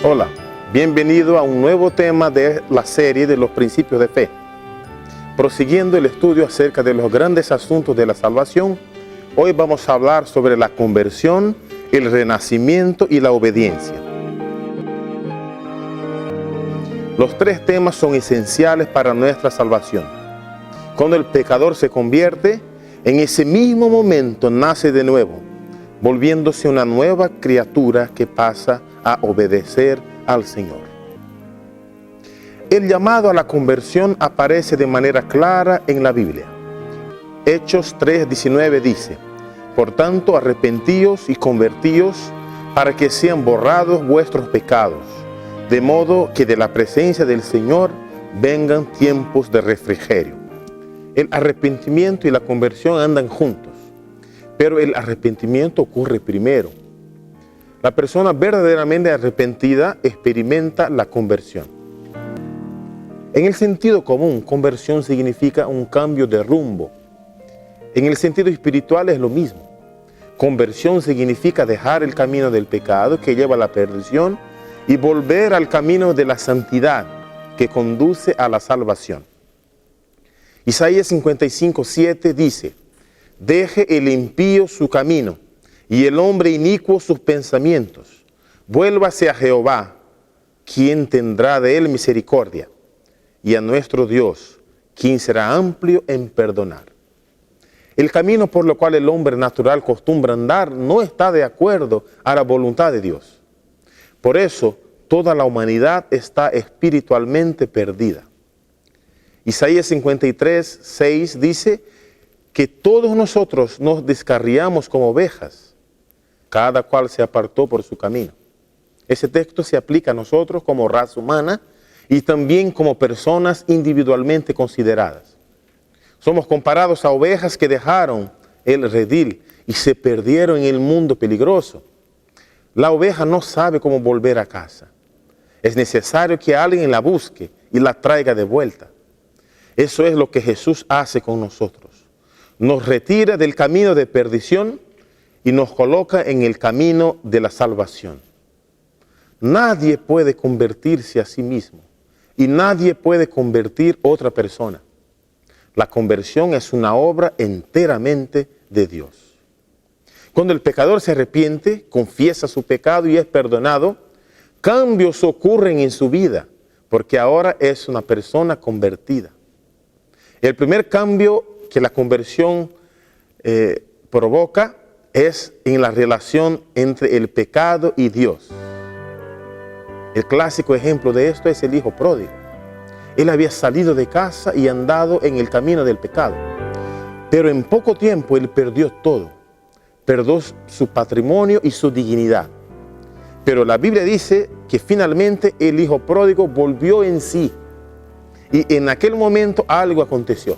Hola, bienvenido a un nuevo tema de la serie de los principios de fe. Prosiguiendo el estudio acerca de los grandes asuntos de la salvación, hoy vamos a hablar sobre la conversión, el renacimiento y la obediencia. Los tres temas son esenciales para nuestra salvación. Cuando el pecador se convierte, en ese mismo momento nace de nuevo, volviéndose una nueva criatura que pasa a obedecer al Señor. El llamado a la conversión aparece de manera clara en la Biblia. Hechos 3:19 dice: por tanto, arrepentíos y convertíos para que sean borrados vuestros pecados, de modo que de la presencia del Señor vengan tiempos de refrigerio. El arrepentimiento y la conversión andan juntos, pero el arrepentimiento ocurre primero. La persona verdaderamente arrepentida experimenta la conversión. En el sentido común, conversión significa un cambio de rumbo. En el sentido espiritual es lo mismo. Conversión significa dejar el camino del pecado que lleva a la perdición y volver al camino de la santidad que conduce a la salvación. Isaías 55:7 dice: deje el impío su camino y el hombre inicuo sus pensamientos. Vuélvase a Jehová, quien tendrá de él misericordia, y a nuestro Dios, quien será amplio en perdonar. El camino por lo cual el hombre natural acostumbra andar no está de acuerdo a la voluntad de Dios. Por eso, toda la humanidad está espiritualmente perdida. Isaías 53:6 dice que todos nosotros nos descarriamos como ovejas, cada cual se apartó por su camino. Ese texto se aplica a nosotros como raza humana y también como personas individualmente consideradas. Somos comparados a ovejas que dejaron el redil y se perdieron en el mundo peligroso. La oveja no sabe cómo volver a casa. Es necesario que alguien la busque y la traiga de vuelta. Eso es lo que Jesús hace con nosotros. Nos retira del camino de perdición y nos coloca en el camino de la salvación. Nadie puede convertirse a sí mismo y nadie puede convertir a otra persona. La conversión es una obra enteramente de Dios. Cuando el pecador se arrepiente, confiesa su pecado y es perdonado, cambios ocurren en su vida, porque ahora es una persona convertida. El primer cambio que la conversión provoca es en la relación entre el pecado y Dios. El clásico ejemplo de esto es el hijo pródigo. Él había salido de casa y andado en el camino del pecado. Pero en poco tiempo él perdió todo. Perdió su patrimonio y su dignidad. Pero la Biblia dice que finalmente el hijo pródigo volvió en sí. Y en aquel momento algo aconteció.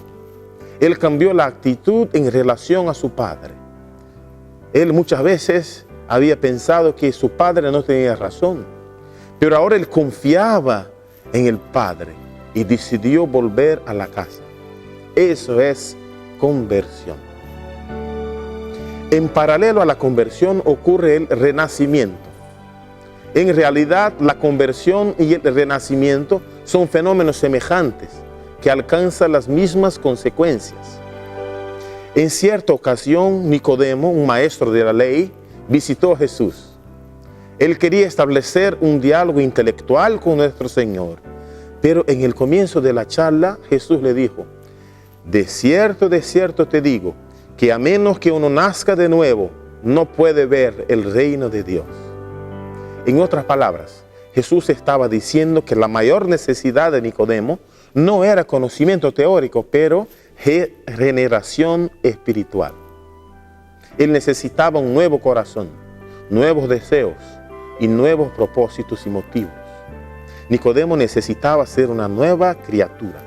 Él cambió la actitud en relación a su padre. Él muchas veces había pensado que su padre no tenía razón, pero ahora él confiaba en el Padre y decidió volver a la casa. Eso es conversión. En paralelo a la conversión ocurre el renacimiento. En realidad, la conversión y el renacimiento son fenómenos semejantes que alcanzan las mismas consecuencias. En cierta ocasión, Nicodemo, un maestro de la ley, visitó a Jesús. Él quería establecer un diálogo intelectual con nuestro Señor, pero en el comienzo de la charla, Jesús le dijo: de cierto te digo, que a menos que uno nazca de nuevo, no puede ver el reino de Dios. En otras palabras, Jesús estaba diciendo que la mayor necesidad de Nicodemo no era conocimiento teórico, pero regeneración espiritual. Él necesitaba un nuevo corazón, nuevos deseos y nuevos propósitos y motivos. Nicodemo necesitaba ser una nueva criatura.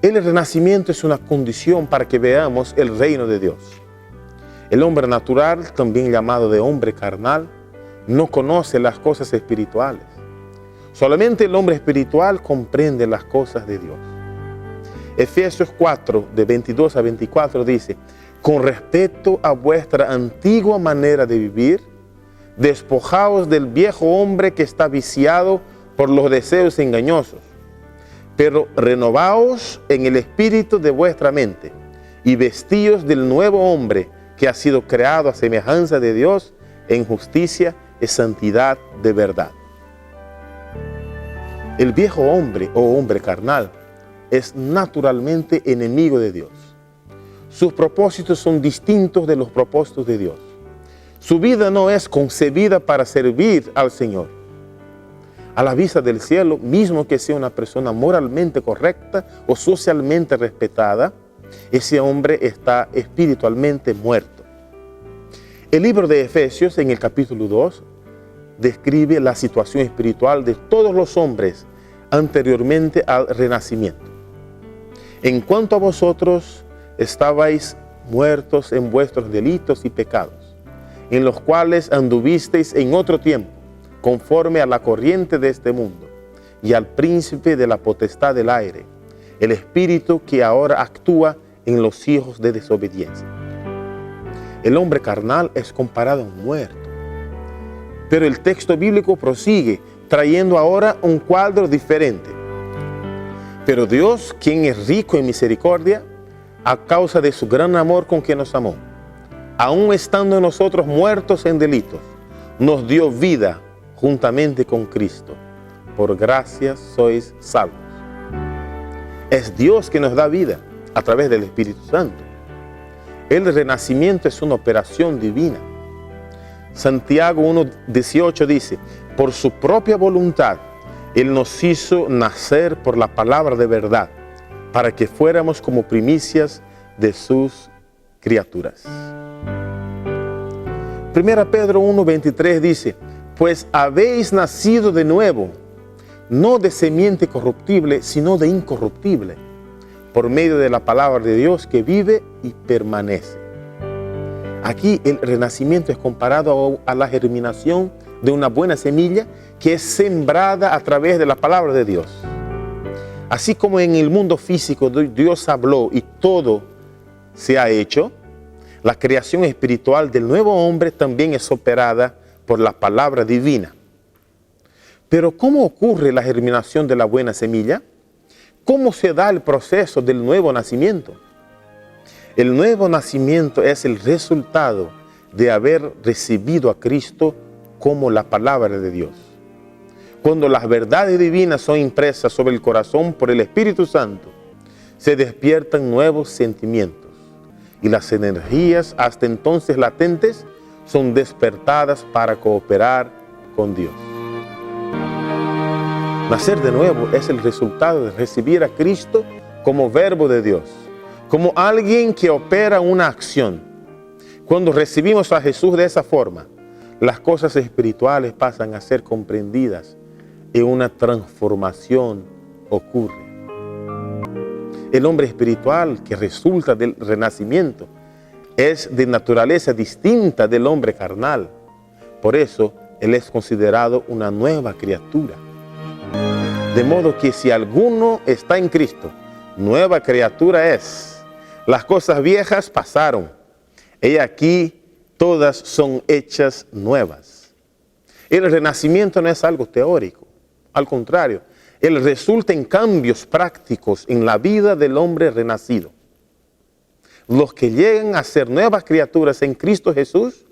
El renacimiento es una condición para que veamos el reino de Dios. El hombre natural, también llamado de hombre carnal, no conoce las cosas espirituales. Solamente el hombre espiritual comprende las cosas de Dios. Efesios 4, de 22 a 24 dice: con respecto a vuestra antigua manera de vivir, despojaos del viejo hombre que está viciado por los deseos engañosos, pero renovaos en el espíritu de vuestra mente y vestíos del nuevo hombre que ha sido creado a semejanza de Dios en justicia y santidad de verdad. El viejo hombre o hombre carnal es naturalmente enemigo de Dios. Sus propósitos son distintos de los propósitos de Dios. Su vida no es concebida para servir al Señor. A la vista del cielo, mismo que sea una persona moralmente correcta o socialmente respetada, ese hombre está espiritualmente muerto. El libro de Efesios, en el capítulo 2, describe la situación espiritual de todos los hombres anteriormente al renacimiento. En cuanto a vosotros, estabais muertos en vuestros delitos y pecados, en los cuales anduvisteis en otro tiempo, conforme a la corriente de este mundo, y al príncipe de la potestad del aire, el espíritu que ahora actúa en los hijos de desobediencia. El hombre carnal es comparado a un muerto. Pero el texto bíblico prosigue, trayendo ahora un cuadro diferente. Pero Dios, quien es rico en misericordia, a causa de su gran amor con que nos amó, aun estando nosotros muertos en delitos, nos dio vida juntamente con Cristo. Por gracia sois salvos. Es Dios que nos da vida a través del Espíritu Santo. El renacimiento es una operación divina. Santiago 1:18 dice, por su propia voluntad, Él nos hizo nacer por la palabra de verdad, para que fuéramos como primicias de sus criaturas. 1 Pedro 1:23 dice, pues habéis nacido de nuevo, no de semiente corruptible, sino de incorruptible, por medio de la palabra de Dios que vive y permanece. Aquí el renacimiento es comparado a la germinación de una buena semilla que es sembrada a través de la palabra de Dios. Así como en el mundo físico Dios habló y todo se ha hecho, la creación espiritual del nuevo hombre también es operada por la palabra divina. Pero ¿cómo ocurre la germinación de la buena semilla? ¿Cómo se da el proceso del nuevo nacimiento? El nuevo nacimiento es el resultado de haber recibido a Cristo como la palabra de Dios. Cuando las verdades divinas son impresas sobre el corazón por el Espíritu Santo, se despiertan nuevos sentimientos y las energías hasta entonces latentes son despertadas para cooperar con Dios. Nacer de nuevo es el resultado de recibir a Cristo como verbo de Dios, como alguien que opera una acción. Cuando recibimos a Jesús de esa forma, las cosas espirituales pasan a ser comprendidas y una transformación ocurre. El hombre espiritual que resulta del renacimiento es de naturaleza distinta del hombre carnal. Por eso, él es considerado una nueva criatura. De modo que si alguno está en Cristo, nueva criatura es. Las cosas viejas pasaron. He aquí, todas son hechas nuevas. El renacimiento no es algo teórico. Al contrario, él resulta en cambios prácticos en la vida del hombre renacido. Los que llegan a ser nuevas criaturas en Cristo Jesús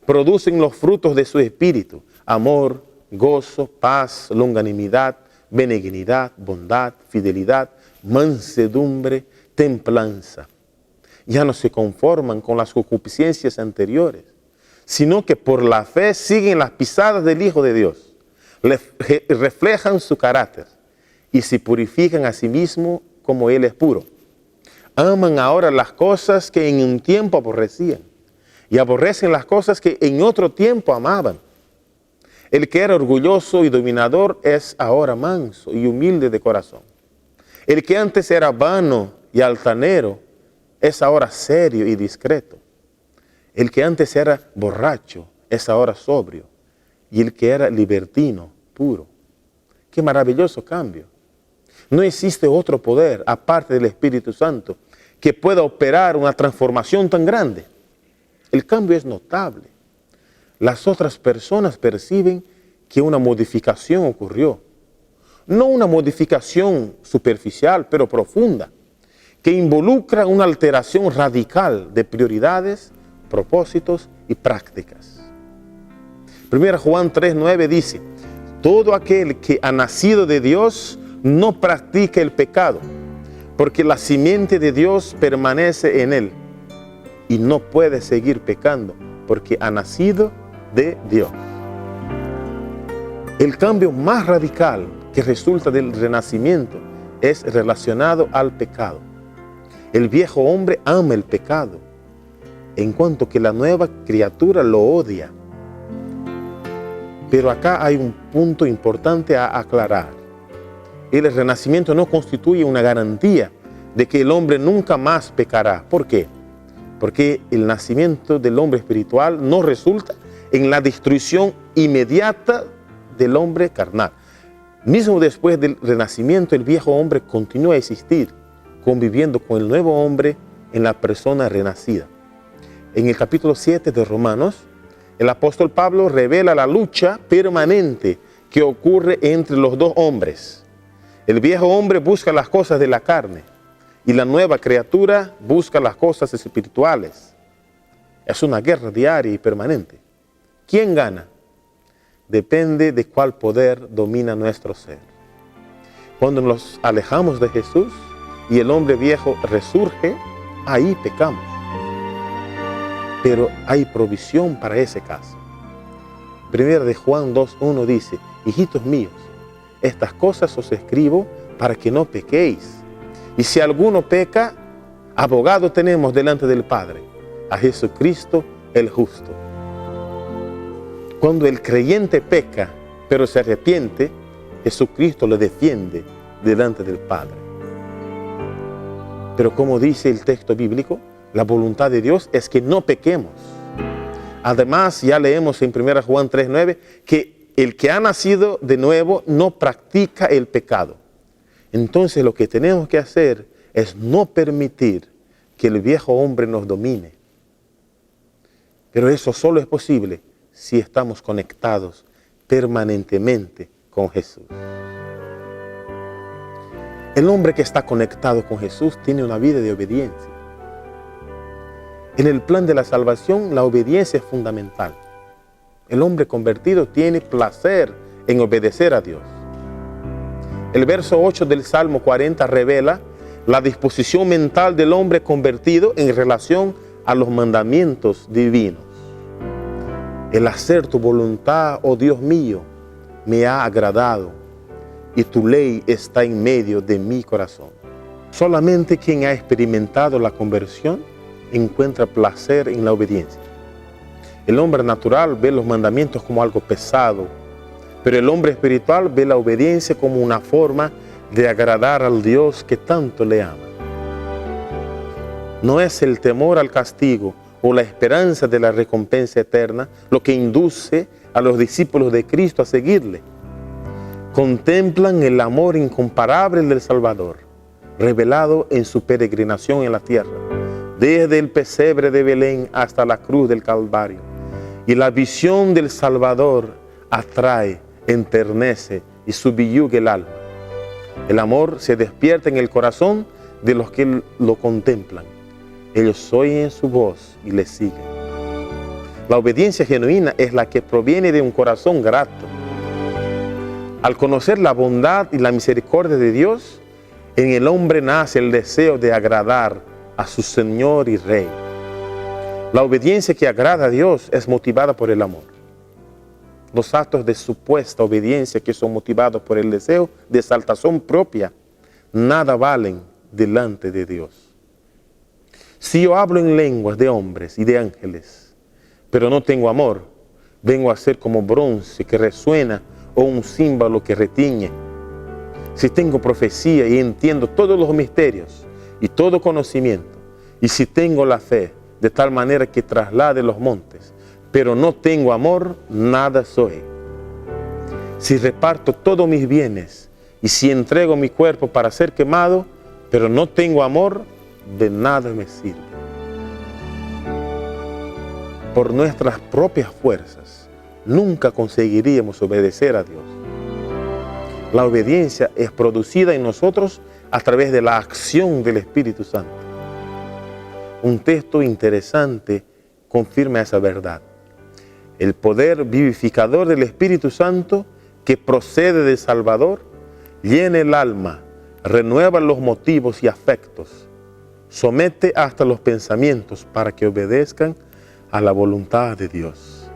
producen los frutos de su espíritu: amor, gozo, paz, longanimidad, benignidad, bondad, fidelidad, mansedumbre, templanza. Ya no se conforman con las concupiscencias anteriores, sino que por la fe siguen las pisadas del Hijo de Dios, reflejan su carácter y se purifican a sí mismos como Él es puro. Aman ahora las cosas que en un tiempo aborrecían y aborrecen las cosas que en otro tiempo amaban. El que era orgulloso y dominador es ahora manso y humilde de corazón. El que antes era vano y altanero es ahora serio y discreto. El que antes era borracho es ahora sobrio. Y el que era libertino, puro. ¡Qué maravilloso cambio! No existe otro poder, aparte del Espíritu Santo, que pueda operar una transformación tan grande. El cambio es notable. Las otras personas perciben que una modificación ocurrió. No una modificación superficial, pero profunda, que involucra una alteración radical de prioridades, propósitos y prácticas. 1 Juan 3:9 dice: todo aquel que ha nacido de Dios no practica el pecado, porque la simiente de Dios permanece en él y no puede seguir pecando porque ha nacido de Dios. El cambio más radical que resulta del renacimiento es relacionado al pecado. El viejo hombre ama el pecado, en cuanto que la nueva criatura lo odia. Pero acá hay un punto importante a aclarar. El renacimiento no constituye una garantía de que el hombre nunca más pecará. ¿Por qué? Porque el nacimiento del hombre espiritual no resulta en la destrucción inmediata del hombre carnal. Mismo después del renacimiento, el viejo hombre continúa a existir, conviviendo con el nuevo hombre en la persona renacida. En el capítulo 7 de Romanos, el apóstol Pablo revela la lucha permanente que ocurre entre los dos hombres. El viejo hombre busca las cosas de la carne y la nueva criatura busca las cosas espirituales. Es una guerra diaria y permanente. ¿Quién gana? Depende de cuál poder domina nuestro ser. Cuando nos alejamos de Jesús y el hombre viejo resurge, ahí pecamos. Pero hay provisión para ese caso. 1 Juan 2:1 dice: hijitos míos, estas cosas os escribo para que no pequéis. Y si alguno peca, abogado tenemos delante del Padre, a Jesucristo el justo. Cuando el creyente peca, pero se arrepiente, Jesucristo le defiende delante del Padre. Pero como dice el texto bíblico, la voluntad de Dios es que no pequemos. Además, ya leemos en 1 Juan 3:9 que el que ha nacido de nuevo no practica el pecado. Entonces lo que tenemos que hacer es no permitir que el viejo hombre nos domine. Pero eso solo es posible si estamos conectados permanentemente con Jesús. El hombre que está conectado con Jesús tiene una vida de obediencia. En el plan de la salvación, la obediencia es fundamental. El hombre convertido tiene placer en obedecer a Dios. El verso 8 del Salmo 40 revela la disposición mental del hombre convertido en relación a los mandamientos divinos. El hacer tu voluntad, oh Dios mío, me ha agradado, y tu ley está en medio de mi corazón. Solamente quien ha experimentado la conversión encuentra placer en la obediencia. El hombre natural ve los mandamientos como algo pesado, pero el hombre espiritual ve la obediencia como una forma de agradar al Dios que tanto le ama. No es el temor al castigo o la esperanza de la recompensa eterna lo que induce a los discípulos de Cristo a seguirle. Contemplan el amor incomparable del Salvador, revelado en su peregrinación en la tierra, desde el pesebre de Belén hasta la cruz del Calvario. Y la visión del Salvador atrae, enternece y subyuga el alma. El amor se despierta en el corazón de los que lo contemplan. Ellos oyen su voz y le siguen. La obediencia genuina es la que proviene de un corazón grato. Al conocer la bondad y la misericordia de Dios, en el hombre nace el deseo de agradar a su Señor y Rey. La obediencia que agrada a Dios es motivada por el amor. Los actos de supuesta obediencia que son motivados por el deseo de exaltación propia, nada valen delante de Dios. Si yo hablo en lenguas de hombres y de ángeles, pero no tengo amor, vengo a ser como bronce que resuena o un címbalo que retiñe. Si tengo profecía y entiendo todos los misterios y todo conocimiento, y si tengo la fe de tal manera que traslade los montes, pero no tengo amor, nada soy. Si reparto todos mis bienes y si entrego mi cuerpo para ser quemado, pero no tengo amor, de nada me sirve. Por nuestras propias fuerzas, nunca conseguiríamos obedecer a Dios. La obediencia es producida en nosotros a través de la acción del Espíritu Santo. Un texto interesante confirma esa verdad. El poder vivificador del Espíritu Santo, que procede del Salvador, llena el alma, renueva los motivos y afectos, somete hasta los pensamientos para que obedezcan a la voluntad de Dios.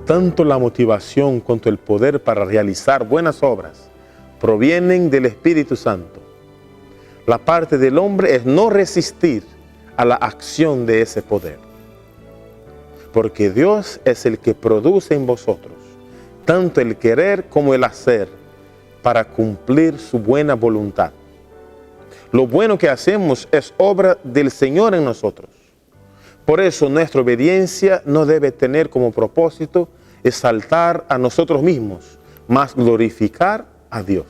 Tanto la motivación cuanto el poder para realizar buenas obras provienen del Espíritu Santo. La parte del hombre es no resistir a la acción de ese poder, porque Dios es el que produce en vosotros tanto el querer como el hacer para cumplir su buena voluntad. Lo bueno que hacemos es obra del Señor en nosotros. Por eso nuestra obediencia no debe tener como propósito exaltar a nosotros mismos, mas glorificar a Dios.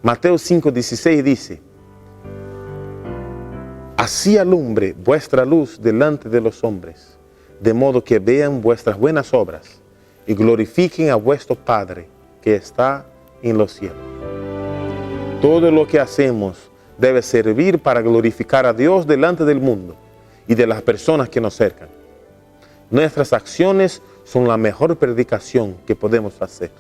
Mateo 5:16 dice: así alumbre vuestra luz delante de los hombres, de modo que vean vuestras buenas obras y glorifiquen a vuestro Padre que está en los cielos. Todo lo que hacemos debe servir para glorificar a Dios delante del mundo y de las personas que nos cercan. Nuestras acciones son la mejor predicación que podemos hacer.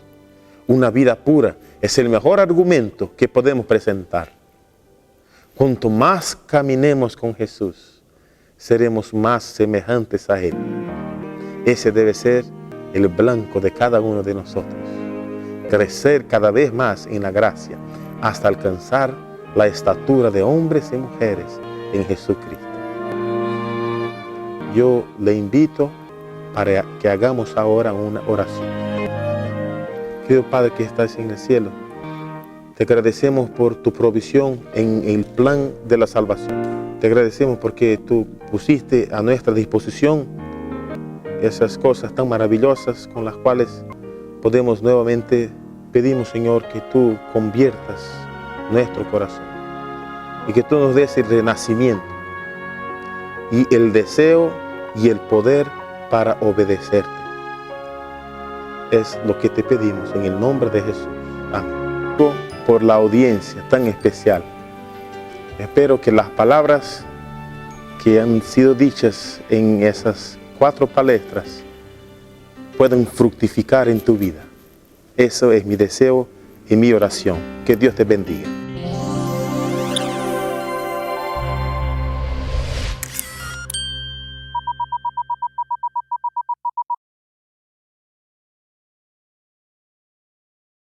Una vida pura es el mejor argumento que podemos presentar. Cuanto más caminemos con Jesús, seremos más semejantes a Él. Ese debe ser el blanco de cada uno de nosotros. Crecer cada vez más en la gracia hasta alcanzar la estatura de hombres y mujeres en Jesucristo. Yo le invito para que hagamos ahora una oración. Querido Padre que estás en el cielo, te agradecemos por tu provisión en el plan de la salvación. Te agradecemos porque tú pusiste a nuestra disposición esas cosas tan maravillosas con las cuales podemos nuevamente, pedimos Señor que tú conviertas nuestro corazón y que tú nos des el renacimiento y el deseo y el poder para obedecerte. Es lo que te pedimos en el nombre de Jesús. Amén. Por la audiencia tan especial. Espero que las palabras que han sido dichas en esas 4 palestras puedan fructificar en tu vida. Eso es mi deseo y mi oración. Que Dios te bendiga.